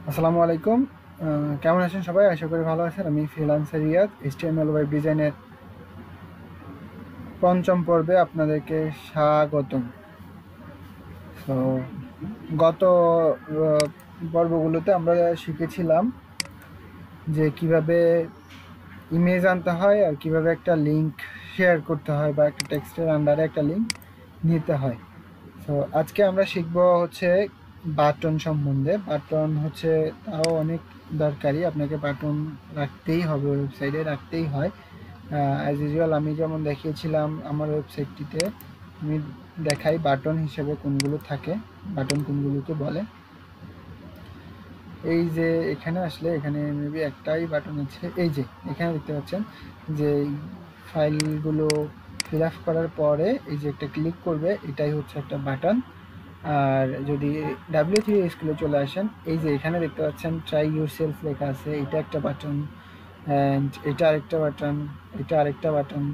আসসালামু আলাইকুম। কেমন আছেন সবাই? আশা করি ভালো আছেন। আমি ফ্রিল্যান্সার রিয়াজ, এইচটিএমএল ওয়েব ডিজাইনের পঞ্চম পর্বে আপনাদেরকে স্বাগতম। তো গত পর্বগুলোতে আমরা শিখেছিলাম যে কিভাবে ইমেজ আনতে হয় আর কিভাবে একটা লিঙ্ক শেয়ার করতে হয় বা একটা টেক্সটের আন্ডারে একটা লিঙ্ক নিতে হয়। তো আজকে আমরা শিখব হচ্ছে বাটন সম্বন্ধে। বাটন হচ্ছে তাও অনেক দরকারি, আপনাকে বাটন রাখতেই হবে, ওয়েবসাইটে রাখতেই হয়। অ্যাজ ইউজুয়াল আমি যেমন দেখিয়েছিলাম আমার ওয়েবসাইটটিতে, আমি দেখাই বাটন হিসেবে কোনগুলো থাকে, বাটন কোনগুলোকে বলে। এই যে এখানে আসলে এখানে মেবি একটাই বাটন আছে। এই যে এখানে দেখতে পাচ্ছেন যে ফাইলগুলো ফিল আপ করার পরে এই যে একটা ক্লিক করবে, এটাই হচ্ছে একটা বাটন। আর যদি W3 স্কুলে চলে আসেন, এই যে এখানে দেখতে পাচ্ছেন ট্রাই ইউর সেলফ লেখা আছে, এটা একটা বাটন। অ্যান্ড এটা আরেকটা বাটন, এটা আরেকটা বাটন,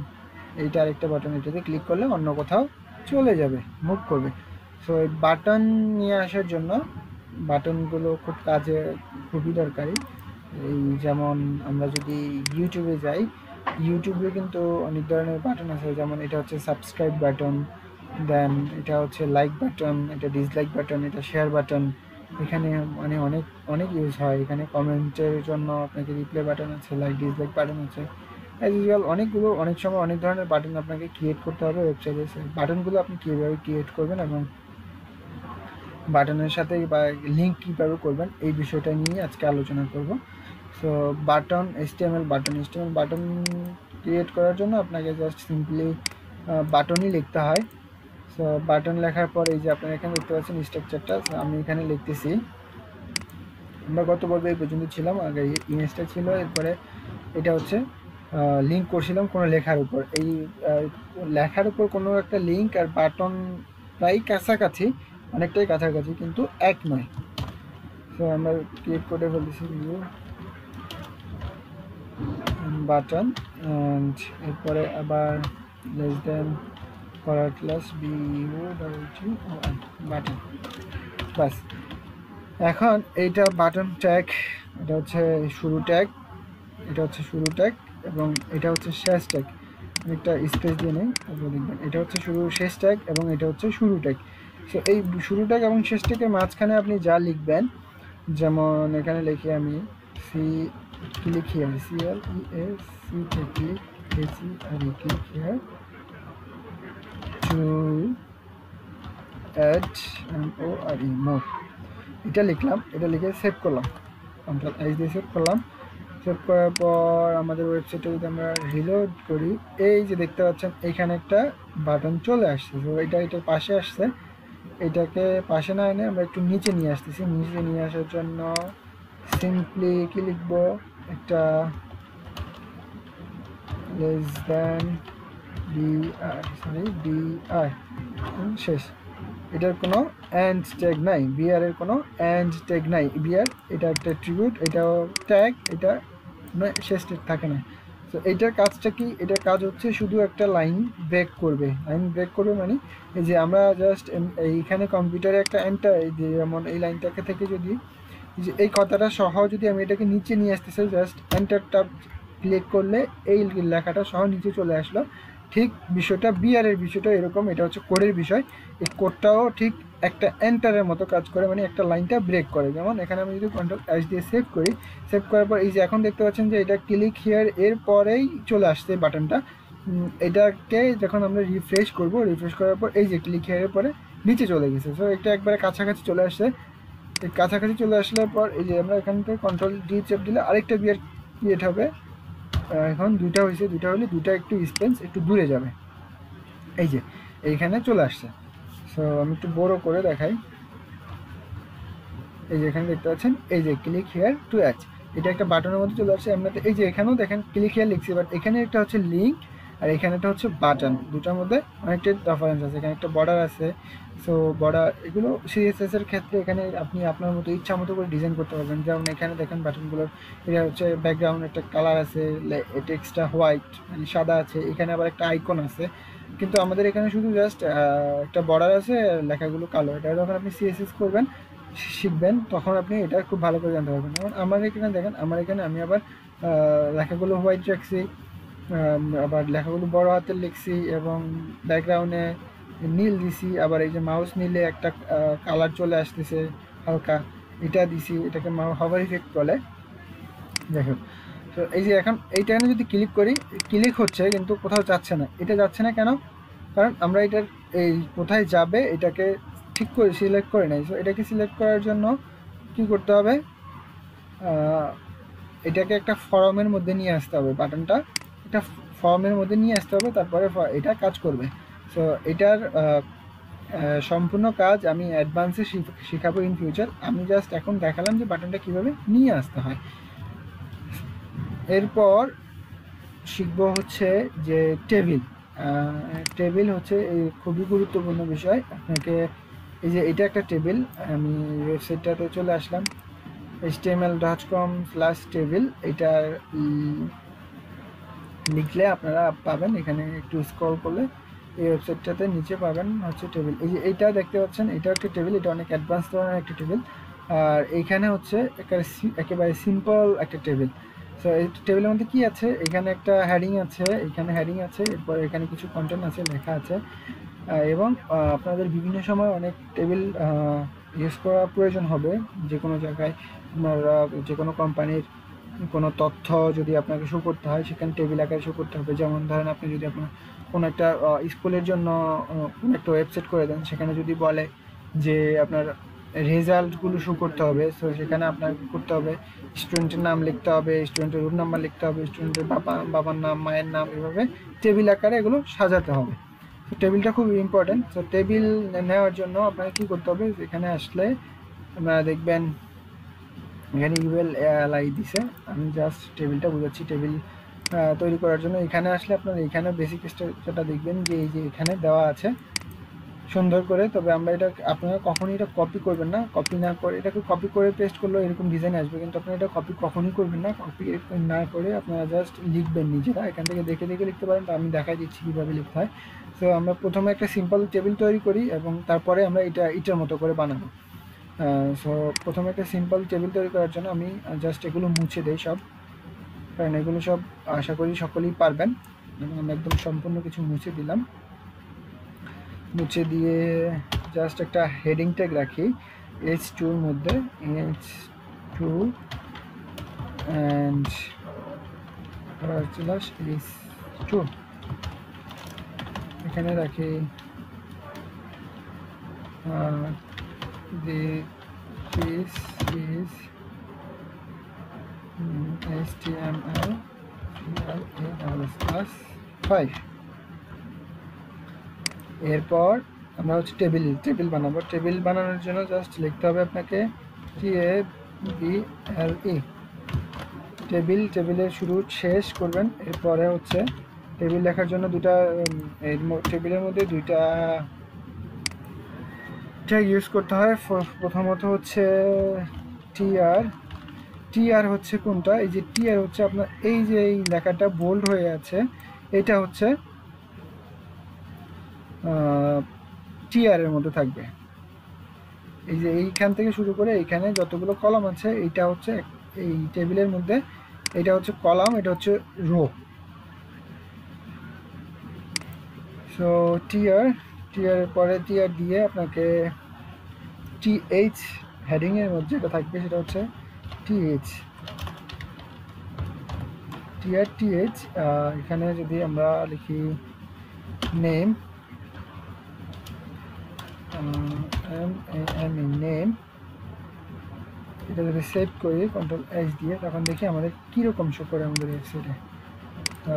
এইটা আরেকটা বাটন। এটাতে ক্লিক করলে অন্য কোথাও চলে যাবে, মুভ করবে। সো এই বাটন নিয়ে আসার জন্য বাটনগুলো খুবই দরকারি। এই যেমন আমরা যদি ইউটিউবে যাই, ইউটিউবে কিন্তু অনেক ধরনের বাটন আছে। যেমন এটা হচ্ছে সাবস্ক্রাইব বাটন, দেন এটা হচ্ছে লাইক বাটন, এটা ডিসলাইক বাটন, এটা শেয়ার বাটন। এখানে মানে অনেক অনেক ইউজ হয়। এখানে কমেন্টের জন্য আপনাকে রিপ্লাই বাটন আছে, লাইক ডিসলাইক বাটন আছে। অ্যাজ ইউজুয়াল অনেক সময় অনেক ধরনের বাটন আপনাকে ক্রিয়েট করতে হবে ওয়েবসাইটে। বাটনগুলো আপনি কীভাবে ক্রিয়েট করবেন এবং বাটনের সাথে বা লিঙ্ক কীভাবে করবেন, এই বিষয়টা নিয়ে আজকে আলোচনা করব। So button, HTML button create করার জন্য আপনাকে জাস্ট সিম্পলি বাটনই লিখতে হয়। সো বাটন লেখার পর এই যে আপনারা এখানে দেখতে পাচ্ছেন স্ট্রাকচারটা, আমি এখানে লিখতেছি। আমরা গত পর্বে এই পর্যন্ত ছিলাম, আগে ইমেজটা ছিল, এরপরে এটা হচ্ছে লিঙ্ক করছিলাম কোনো লেখার উপর। এই লেখার উপর কোনো একটা লিঙ্ক আর বাটন প্রায় কাছাকাছি, অনেকটাই কাছাকাছি, কিন্তু এক নয়। সো আমরা ক্লিক করে ফেলতেছি ভিউ বাটন, অ্যান্ড এরপরে আবার less then forward class button, বাস। এখন এইটা বাটন ট্যাগ, এটা হচ্ছে শুরু ট্যাগ, এটা হচ্ছে শুরু ট্যাগ এবং এটা হচ্ছে শেষ ট্যাগ। একটা স্পেস দিয়ে নেই, তারপর দেখবেন এটা হচ্ছে শেষ ট্যাগ এবং এটা হচ্ছে শুরু ট্যাগ। সো এই শুরু ট্যাগ এবং শেষ ট্যাগের মাঝখানে আপনি যা লিখবেন, যেমন এখানে লিখি আমি click here, CLEAC click click here to add MORE more, এটা লিখলাম। এটা লিখে সেভ করলাম, Ctrl+H দিয়ে সেভ করলাম। সেভ করার পর আমাদের ওয়েবসাইটে যদি আমরা রিলোড করি, এই যে দেখতে পাচ্ছেন এখানে একটা বাটন চলে আসছে। তো এটার পাশে আসছে, এটাকে পাশে না এনে আমরা একটু নিচে নিয়ে আসতেছি। নিচে নিয়ে আসার জন্য সিম্পলি কি লিখবো, একটা লেস দেন BR শেষ। এটার কোনো অ্যান্ড ট্যাগ নাই, বিআর এর কোনো অ্যান্ড ট্যাগ নাই। বিআর এটা একটা ট্রিবিউট, এটাও ট্যাগ, এটা শেষ ট্যাগ থাকে না। তো এইটার কাজটা কি? এটার কাজ হচ্ছে শুধু একটা লাইন ব্রেক করবে। লাইন ব্রেক করবে মানে এই যে আমরা জাস্ট এইখানে কম্পিউটারে একটা এন্টার, এই যে যেমন এই লাইনটাকে থেকে যদি যে এই কথাটা সহ যদি আমি এটাকে নিচে নিয়ে আসতে চাই, জাস্ট এন্টারটা ক্লিক করলে এই লেখাটা সহ নিচে চলে আসলো। ঠিক বিষয়টা বিআরের বিষয়টা এরকম, এটা হচ্ছে কোডের বিষয়। এই কোডটাও ঠিক একটা এন্টারের মতো কাজ করে, মানে একটা লাইনটা ব্রেক করে। যেমন এখানে আমি যদি Ctrl+H দিয়ে সেভ করি, সেভ করার পর এই যে এখন দেখতে পাচ্ছেন যে এটা ক্লিক হিয়ার এর পরেই চলে আসছে বাটনটা। এটাকে যখন আমরা রিফ্রেশ করব, রিফ্রেশ করার পর এই যে ক্লিক হিয়ারের পরে নিচে চলে গেছে। সো এটা একবারে কাছাকাছি চলে আসছে। এই কাছাকাছি চলে আসার পর এই যে আমরা এখান থেকে Ctrl+D চেপ দিলে আরেকটা বিআর ক্রিয়েট হবে। এখন দুইটা হয়েছে, দুইটা হলে দুইটা একটু স্পেস একটু দূরে যাবে। এই যে এইখানে চলে আসছে। সো আমি একটু বড় করে দেখাই। এই যে এখানে দেখতে পাচ্ছেন এই যে ক্লিক হিয়ার টু অ্যাড, এটা একটা বাটনের মধ্যে চলে আসছে। আমরা এই যে এখানেও দেখেন ক্লিক হিয়ার লিখছি, বাট এখানে একটা হচ্ছে লিঙ্ক আর এখানে একটা হচ্ছে বাটন, দুটার মধ্যে অনেকটা ডিফারেন্স আছে। এখানে একটা বর্ডার আছে। সো বর্ডার এগুলো CSS এর ক্ষেত্রে এখানে আপনি আপনার মতো ইচ্ছা মতো করে ডিজাইন করতে পারবেন। যেমন এখানে দেখেন বাটনগুলোর এটা হচ্ছে ব্যাকগ্রাউন্ড একটা কালার আছে, টেক্সটটা হোয়াইট মানে সাদা আছে, এখানে আবার একটা আইকন আছে। কিন্তু আমাদের এখানে শুধু জাস্ট একটা বর্ডার আছে, লেখাগুলো কালো। এটা যখন আপনি CSS করবেন শিখবেন তখন আপনি এটা খুব ভালো করে জানতে পারবেন। যেমন আমার এখানে দেখেন, আমার এখানে আমি আবার লেখাগুলো হোয়াইট রাখছি, আবার লেখাগুলো বড় হাতের লিখছি এবং ব্যাকগ্রাউন্ডে নীল দিছি, আবার এই যে মাউস নিলে একটা কালার চলে আসতেছে হালকা, এটা দিছি, এটাকে হভার ইফেক্ট বলে। দেখো, তো এই যে এখন এইটাকে যদি ক্লিক করি, ক্লিক হচ্ছে কিন্তু কোথাও যাচ্ছে না। এটা যাচ্ছে না কেন? কারণ আমরা এটার এই কোথায় যাবে এটাকে ঠিক করে সিলেক্ট করে নাই। সো এটাকে সিলেক্ট করার জন্য কি করতে হবে, এটাকে একটা ফর্মের মধ্যে নিয়ে আসতে হবে, বাটনটা একটা ফর্মের মধ্যে নিয়ে আসতে হবে, তারপরে এটা কাজ করবে। সো এটার সম্পূর্ণ কাজ আমি অ্যাডভান্সে শেখাবো ইন ফিউচার। আমি জাস্ট এখন দেখালাম যে বাটনটা কীভাবে নিয়ে আসতে হয়। এরপর শিখবো হচ্ছে যে টেবিল। টেবিল হচ্ছে এই খুবই গুরুত্বপূর্ণ বিষয়। আপনাকে এই যে এটা একটা টেবিল, আমি ওয়েবসাইটটাতে চলে আসলাম, html.com/table, এটা লিখলে আপনারা পাবেন। এখানে একটু স্ক্রল করলে এই ওয়েবসাইটটাতে নিচে পাবেন হচ্ছে টেবিল। এই যে এইটা দেখতে পাচ্ছেন, এটা একটা টেবিল, এটা অনেক অ্যাডভান্স ধরনের একটা টেবিল। আর এইখানে হচ্ছে একেবারে সিম্পল একটা টেবিল। সো এই টেবিলের মধ্যে কী আছে, এখানে একটা হেডিং আছে, এখানে হেডিং আছে, এরপর এখানে কিছু কন্টেন্ট আছে, লেখা আছে। এবং আপনাদের বিভিন্ন সময় অনেক টেবিল ইউজ করা প্রয়োজন হবে। যে কোনো জায়গায় আপনারা যে কোনো কোম্পানির কোনো তথ্য যদি আপনাকে শো করতে হয়, সেখানে টেবিল আকারে শো করতে হবে। যেমন ধরেন আপনি যদি আপনার কোনো একটা স্কুলের জন্য কোনো একটা ওয়েবসাইট করে দেন, সেখানে যদি বলে যে আপনার রেজাল্টগুলো শো করতে হবে, সো সেখানে আপনার কী করতে হবে, স্টুডেন্টের নাম লিখতে হবে, স্টুডেন্টের রোল নাম্বার লিখতে হবে, স্টুডেন্টের বাবার নাম, মায়ের নাম, এভাবে টেবিল আকারে এগুলো সাজাতে হবে। তো টেবিলটা খুব ইম্পর্টেন্ট। তো টেবিল নেওয়ার জন্য আপনাকে কী করতে হবে, এখানে আসলে আপনারা দেখবেন এখানে ইউএল এলাই দিছে। আমি জাস্ট টেবিলটা বুঝাচ্ছি। টেবিল তৈরি করার জন্য এখানে আসলে আপনারা এখানে বেসিক স্ট্রাকচারটা দেখবেন যে এই যে এখানে দেওয়া আছে সুন্দর করে। তবে আমরা এটা, আপনারা কখনই এটা কপি করবেন না। কপি না করে, এটাকে কপি করে পেস্ট করলেও এরকম ডিজাইন আসবে, কিন্তু আপনারা এটা কপি কখনই করবেন না। কপি না করে আপনারা জাস্ট লিখবেন নিজেরা, এখান থেকে দেখে দেখে লিখতে পারেন। তো আমি দেখাই দিচ্ছি কীভাবে লিখতে হয়। সো আমরা প্রথমে একটা সিম্পল টেবিল তৈরি করি এবং তারপরে আমরা এটার মতো করে বানাবো। সো প্রথমে একটা সিম্পল টেবিল তৈরি করার জন্য আমি জাস্ট এগুলো মুছে দেই সব, কারণ এগুলো সব আশা করি সকলেই পারবেন। আমি একদম সম্পূর্ণ কিছু মুছে দিলাম। মুছে দিয়ে জাস্ট একটা হেডিং ট্যাগ রাখি H2 এর মধ্যে, H2 অ্যান্ড H2 এখানে রাখি this is HTML5। এরপর আমরা হচ্ছে টেবিল বানাবো। টেবিল বানানোর জন্য জাস্ট লিখতে হবে আপনাকে TABLE। টেবিলের শুরু শেষ করবেন। এরপরে হচ্ছে টেবিল লেখার জন্য টেবিলের মধ্যে দুইটা ট্যাগ ইউজ করতে হয়। প্রথমত হচ্ছে টিআর হচ্ছে কোনটা, এই যে টিআর হচ্ছে আপনার এই যে এই লেখাটা বোল্ড হয়ে আছে, এটা হচ্ছে টিআর এর মধ্যে থাকবে। এই যে এইখান থেকে শুরু করে এইখানে যতগুলো কলাম আছে, এইটা হচ্ছে এই টেবিলের মধ্যে, এটা হচ্ছে কলাম, এটা হচ্ছে রো। সো টিআর পরে টিআর দিয়ে আপনাকে টিএইচ হেডিংয়ের মধ্যে যেটা থাকবে সেটা হচ্ছে টিএইচ। এখানে যদি আমরা লিখি নেম, নেম, এটা যদি সেভ করি Ctrl+H দিয়ে, তখন দেখি আমাদের কীরকম শো করে আমাদের ওয়েবসাইটে। তো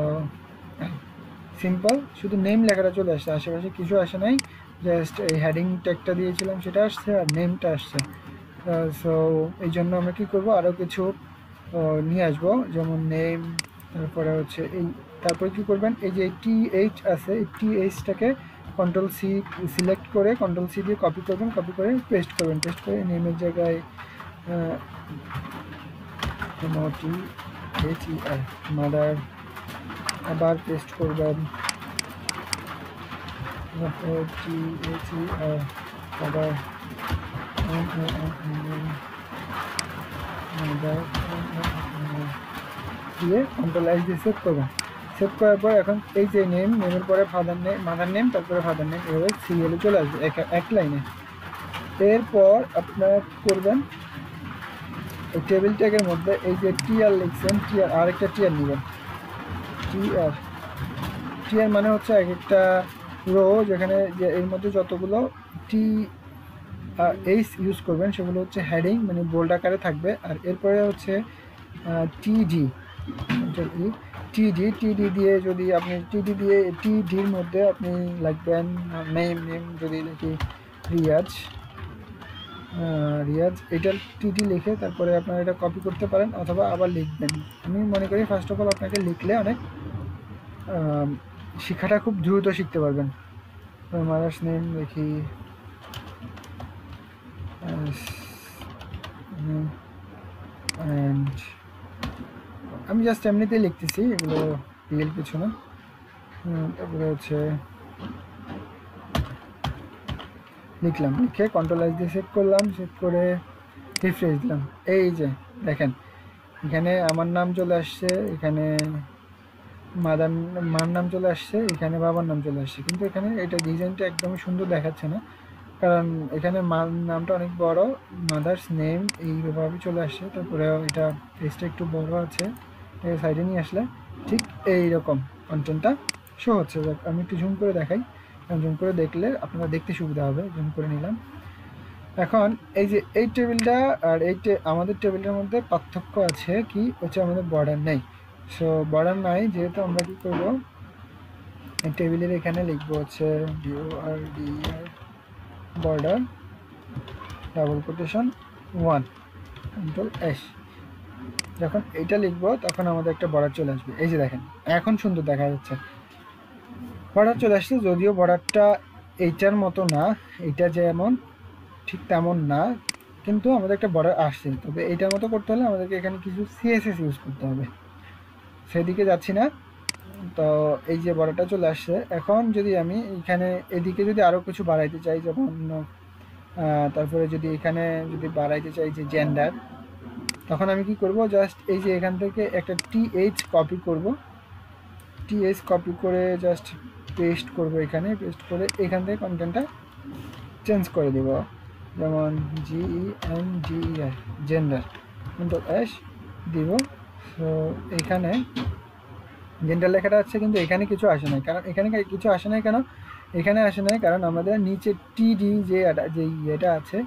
সিম্পল, শুধু নেম লেখাটা চলে আসছে, আশেপাশে কিছু আসে নাই, জাস্ট এই হেডিং ট্যাগটা দিয়েছিলাম সেটা আসছে আর নেমটা আসছে। সো এই জন্য আমরা কী করবো, আরও কিছু নিয়ে আসবো, যেমন নেম, তারপরে হচ্ছে তারপরে কী করবেন, এই যে টিএইচ আছে, এই টিএইচটাকে Ctrl+C সিলেক্ট করে Ctrl+C দিয়ে কপি করবেন, কপি করে পেস্ট করবেন। পেস্ট করে নেমের জায়গায় MOTHER মাদার, আবার পেস্ট করবেন THER, আবার দিয়ে কন্ট্রোল এস দিয়ে সেভ করবেন। সেভ করার পর এখন এই যে নেমের পরে মাদার নেম তারপরে ফাদার নেম এভাবে সিরিয়ালে চলে আসবে এক লাইনে। এরপর আপনারা করবেন এই টেবিল ট্যাগের মধ্যে এই যে টিআর লিখছেন, টিআর আরেকটা টিআর নেবেন। টিআর মানে হচ্ছে এক একটা রো যেখানে যে এর মধ্যে যতগুলো টি এইচ ইউজ করবেন সেগুলো হচ্ছে হেডিং মানে বোল্ড আকারে থাকবে। আর এরপরে হচ্ছে টিডি টিডি দিয়ে যদি আপনি টিডির মধ্যে আপনি লিখবেন নেম যদি লিখি রিয়াজ এটা টিডি লিখে তারপরে আপনারা এটা কপি করতে পারেন অথবা আবার লিখবেন। আমি মনে করি ফার্স্ট অফ অল আপনাকে লিখলে অনেক শিক্ষাটা খুব দ্রুত শিখতে পারবেন। মাদার্স নেম লিখি অ্যান্ড আমি জাস্ট এমনিতেই লিখতেছি, এগুলো রিয়েল কিছু না। তারপরে হচ্ছে লিখলাম, লিখে কন্ট্রোল এস দিয়ে সেভ করলাম, সেভ করে রিফ্রেশ দিলাম। এই যে দেখেন এখানে আমার নাম চলে আসছে, এখানে মার নাম চলে আসছে, এখানে বাবার নাম চলে আসছে, কিন্তু এখানে এটা ডিজাইনটা একদমই সুন্দর দেখাচ্ছে না, কারণ এখানে মার নামটা অনেক বড়, মাদার্স নেম এইভাবে চলে আসছে। তারপরে এটা পেজটা একটু বড় আছে, সাইডে নিয়ে আসলে ঠিক এইরকম কন্টেন্টটা শো হচ্ছে। আমি একটু জুম করে দেখাই, জুম করে দেখলে আপনারা দেখতে সুবিধা হবে। জুম করে নিলাম। এখন এই যে এই টেবিলটা আর আমাদের টেবিলটার মধ্যে পার্থক্য আছে কি হচ্ছে, আমাদের বর্ডার নেই। সো বর্ডার নাই যেহেতু আমরা কি করব, এই টেবিলের এখানে লিখবো হচ্ছে border double quotation 1 control S. যখন এটা লিখবো তখন আমাদের একটা বর্ডার চলে আসবে। এই যে দেখেন এখন সুন্দর দেখা যাচ্ছে, বর্ডার চলে আসছে। যদিও বর্ডারটা এইটার মতো না, এইটা যেমন ঠিক তেমন না, কিন্তু আমাদের একটা বর্ডার আসছে। তবে এইটার মতো করতে হলে আমাদেরকে এখানে কিছু সিএসএস ইউজ করতে হবে, সেদিকে যাচ্ছি না। তো এই যে বর্ডারটা চলে আসছে, এখন যদি আমি এখানে এদিকে যদি আরও কিছু বাড়াইতে চাই, যেমন তারপরে যদি এখানে যদি বাড়াইতে চাই যে জেন্ডার, তখন আমি কি করব, জাস্ট এই যে এখান থেকে একটা টিএইচ কপি করব, টিএইচ কপি করে জাস্ট পেস্ট করব এখানে, পেস্ট করে এখান থেকে কন্টেন্টটা চেঞ্জ করে দেব, যেমন GENDER জেন্ডার কন্ট্রোল এস দিব। সো এখানে জেন্ডার লেখাটা আছে, কিন্তু এখানে কিছু আসে নাই। কারণ এখানে কিছু আসে নাই কেন, এখানে আসে নাই কারণ আমাদের নিচে টিডি যে ইয়েটা আছে,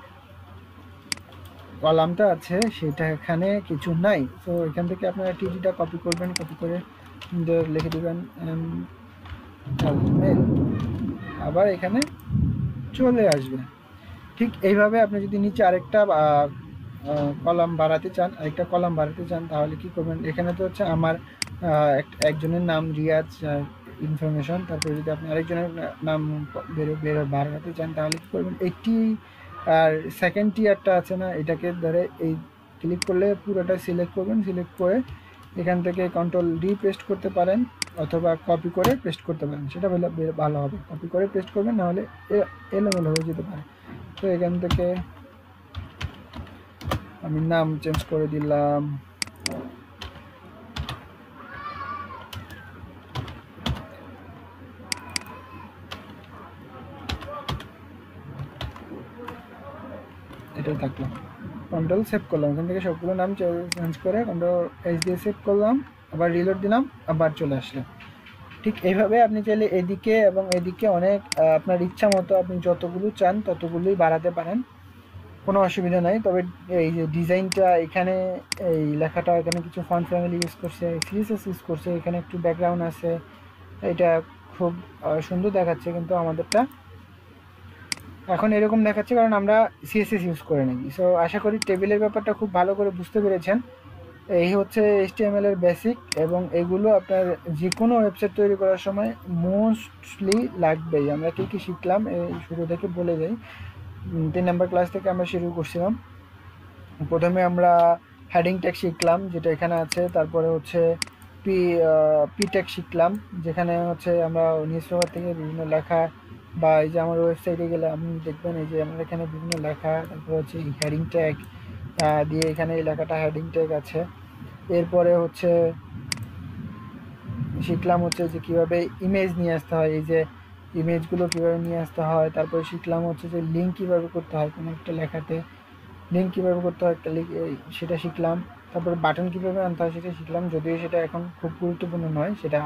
কলামটা আছে, সেটা এখানে কিছু নাই। তো এখান থেকে আপনারা টিডিটা কপি করবেন, কপি করে লিখে দেবেন এমএল, আবার এখানে চলে আসবে। ঠিক এইভাবে আপনি যদি নিচে আরেকটা কলাম বাড়াতে চান, তাহলে কি করবেন, এখানে তো হচ্ছে আমার একজনের নাম রিয়াজ ইনফরমেশন, তারপরে যদি আপনি আরেকজনের নাম বাড়াতে চান তাহলে কি করবেন, এইটি আর সেকেন্ড টিয়ারটা আছে না, এটাকে ধরে এই ক্লিক করলে পুরোটা সিলেক্ট করবেন, সিলেক্ট করে এখান থেকে কন্ট্রোল ডি পেস্ট করতে পারেন অথবা কপি করে পেস্ট করতে পারেন, সেটা ভালো হবে। কপি করে পেস্ট করবেন, নাহলে এলোমেলো হয়ে যেতে পারে। তো এখান থেকে আমি নাম চেঞ্জ করে দিলাম, এটাই থাকলো। কন্ট্রোল সেভ করলাম, এখান থেকে সবগুলো নাম চেঞ্জ করে কন্ট্রোল এস দিয়ে সেভ করলাম, আবার রিলোড দিলাম, আবার চলে আসলো। ঠিক এইভাবে আপনি চাইলে এদিকে এবং এদিকে অনেক আপনার ইচ্ছা মতো আপনি যতগুলো চান ততগুলোই বাড়াতে পারেন, কোনো অসুবিধা নাই। তবে এই যে ডিজাইনটা এখানে, এই লেখাটা এখানে কিছু ফন্ট ফ্যামিলি ইউজ করছে, সিএসএস ইউজ করছে, এখানে একটু ব্যাকগ্রাউন্ড আছে, এটা খুব সুন্দর দেখাচ্ছে, কিন্তু আমাদেরটা এখন এরকম দেখাচ্ছে কারণ আমরা সিএসএস ইউজ করে নিই। সো আশা করি টেবিলের ব্যাপারটা খুব ভালো করে বুঝতে পেরেছেন। এই হচ্ছে HTML এর বেসিক, এবং এগুলো আপনার যে কোনো ওয়েবসাইট তৈরি করার সময় মোস্টলি লাগবেই। আমরা কী কী শিখলাম এই শুরু থেকে বলে যাই। 3 নম্বর ক্লাস থেকে আমরা শুরু করছিলাম। প্রথমে আমরা হেডিং ট্যাগ শিখলাম, যেটা এখানে আছে। তারপরে হচ্ছে পি ট্যাগ শিখলাম, যেখানে হচ্ছে আমরা নিউজ পেপার থেকে বিভিন্ন লেখা বা এই যে আমার ওয়েবসাইটে গেলে আপনি দেখবেন এই যে আমার এখানে বিভিন্ন লেখা, তারপর হচ্ছে হেডিং ট্যাগ দিয়ে এখানে এই লেখাটা হেডিং ট্যাগ আছে। এরপরে হচ্ছে শিখলাম হচ্ছে যে কীভাবে ইমেজ নিয়ে আসতে হয়, এই যে ইমেজগুলো কীভাবে নিয়ে আসতে হয়। তারপরে শিখলাম হচ্ছে যে লিঙ্ক কীভাবে করতে হয়, কোনো একটা লেখাতে লিঙ্ক কীভাবে করতে হয় সেটা শিখলাম। তারপরে বাটন কীভাবে আনতে হয় সেটা শিখলাম, যদিও সেটা এখন খুব গুরুত্বপূর্ণ নয়, সেটা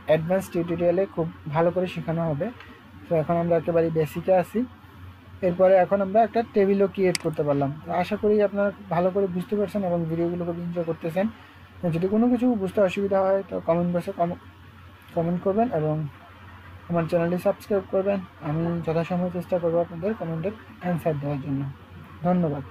অ্যাডভান্স টিউটোরিয়ালে খুব ভালো করে শেখানো হবে। তো এখন আমরা একেবারে বেসিকে আসি। এরপরে এখন আমরা একটা টেবিলও ক্রিয়েট করতে পারলাম। আশা করি আপনারা ভালো করে বুঝতে পারছেন এবং ভিডিওগুলো খুব এনজয় করতেছেন। যদি কোনো কিছু বুঝতে অসুবিধা হয় তো কমেন্ট বক্সে কমেন্ট করবেন এবং আমার চ্যানেলটি সাবস্ক্রাইব করবেন। আমি যথাসময়ে চেষ্টা করবো আপনাদের কমেন্টের অ্যান্সার দেওয়ার জন্য। ধন্যবাদ।